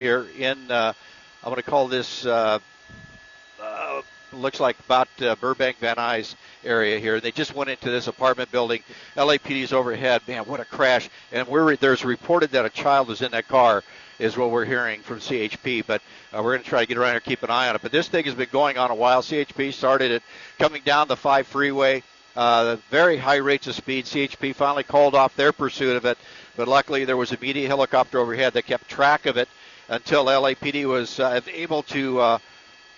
here in, I'm going to call this, looks like about Burbank, Van Nuys area here. They just went into this apartment building. LAPD's overhead. Man, what a crash. And there's reported that a child was in that car, is what we're hearing from CHP. But we're going to try to get around here, keep an eye on it. But this thing has been going on a while. CHP started it coming down the 5 freeway. Very high rates of speed. CHP finally called off their pursuit of it. But luckily, there was a media helicopter overhead that kept track of it until LAPD was able to,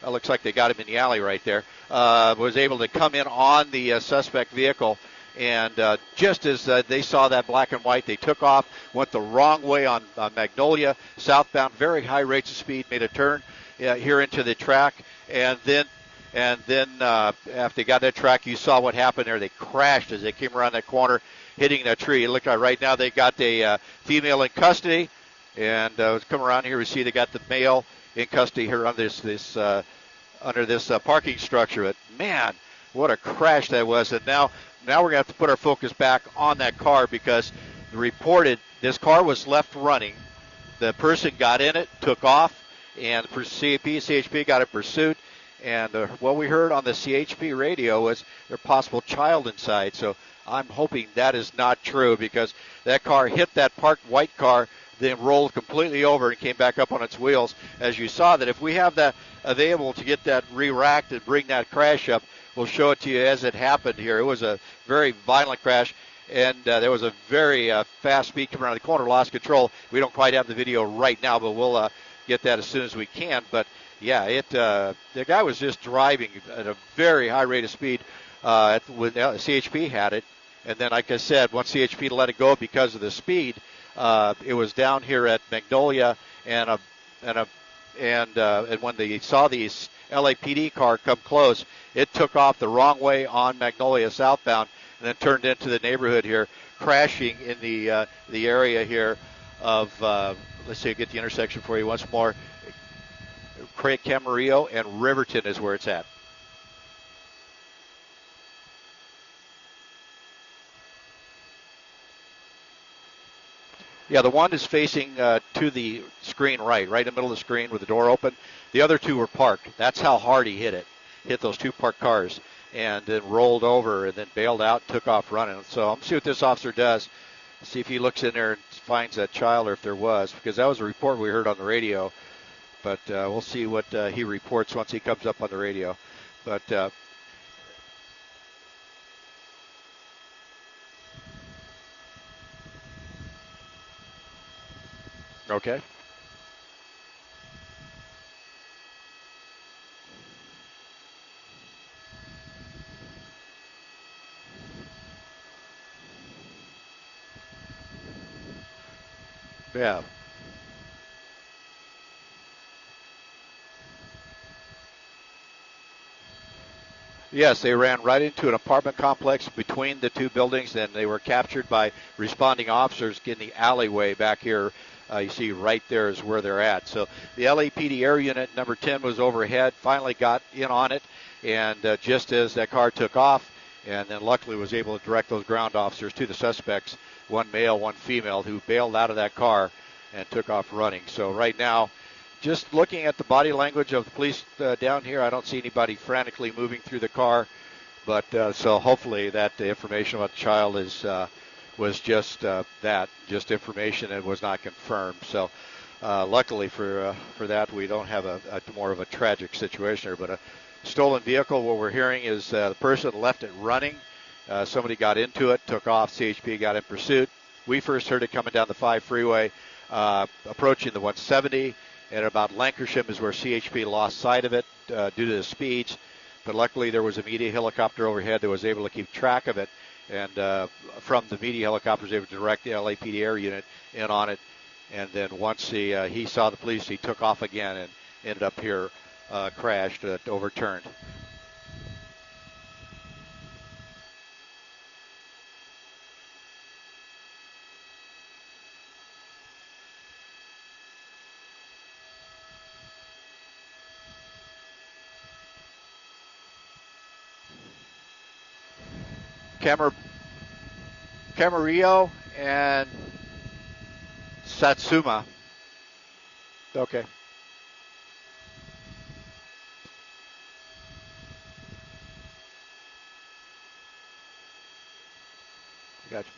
looks like they got him in the alley right there, was able to come in on the suspect vehicle. And just as they saw that black and white, they took off, went the wrong way on Magnolia, southbound, very high rates of speed, made a turn here into the track. And then after they got that track, you saw what happened there. They crashed as they came around that corner, hitting that tree. It looked like right now they got a female in custody. And let's come around here. We see they got the male in custody here on under this parking structure. But man, what a crash that was! And now we're gonna have to put our focus back on that car because reported this car was left running. The person got in it, took off, and CHP got in pursuit. And what we heard on the CHP radio was there's a possible child inside. So I'm hoping that is not true because that car hit that parked white car, then rolled completely over and came back up on its wheels. As you saw, that if we have that available to get that re-racked and bring that crash up, we'll show it to you as it happened here. It was a very violent crash, and there was a very fast speed coming around the corner, lost control. We don't quite have the video right now, but we'll get that as soon as we can. But yeah, the guy was just driving at a very high rate of speed when CHP had it. And then, like I said, once CHP let it go because of the speed, it was down here at Magnolia, and when they saw the LAPD car come close, it took off the wrong way on Magnolia southbound, and then turned into the neighborhood here, crashing in the area here of let's see, get the intersection for you once more. Camarillo and Riverton is where it's at. Yeah, the one is facing to the screen right in the middle of the screen with the door open. The other two were parked. That's how hard he hit those two parked cars, and then rolled over and then bailed out, took off running. So I'm going to see what this officer does, see if he looks in there and finds that child or if there was, because that was a report we heard on the radio. But we'll see what he reports once he comes up on the radio. But okay. Yeah. Yes, they ran right into an apartment complex between the two buildings, and they were captured by responding officers in the alleyway back here. You see right there is where they're at. So the LAPD Air Unit number 10 was overhead, finally got in on it, and just as that car took off, and then luckily was able to direct those ground officers to the suspects, one male, one female, who bailed out of that car and took off running. So right now, just looking at the body language of the police down here, I don't see anybody frantically moving through the car. But so hopefully that the information about the child was just that, just information and was not confirmed. So luckily for that, we don't have a more of a tragic situation here. But a stolen vehicle, what we're hearing is the person left it running. Somebody got into it, took off. CHP got in pursuit. We first heard it coming down the 5 freeway, approaching the 170. And about Lancashire is where CHP lost sight of it due to the speeds. But luckily there was a media helicopter overhead that was able to keep track of it. And from the media helicopter was able to direct the LAPD Air Unit in on it. And then once he saw the police, he took off again and ended up here, crashed, overturned. Camarillo and Satsuma. Okay. Gotcha.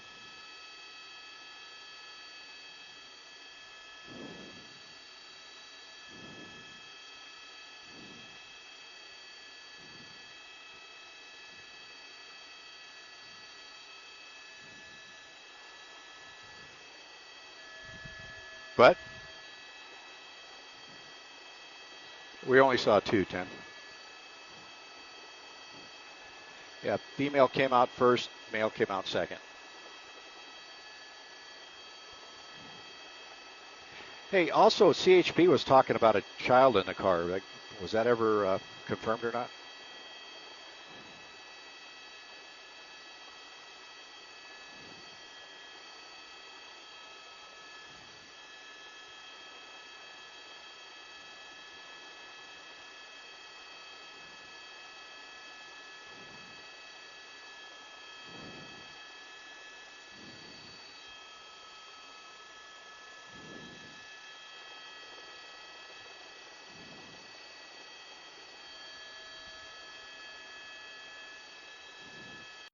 But we only saw two, Tim. Yeah, female came out first, male came out second. Hey, also CHP was talking about a child in the car. Like, was that ever confirmed or not?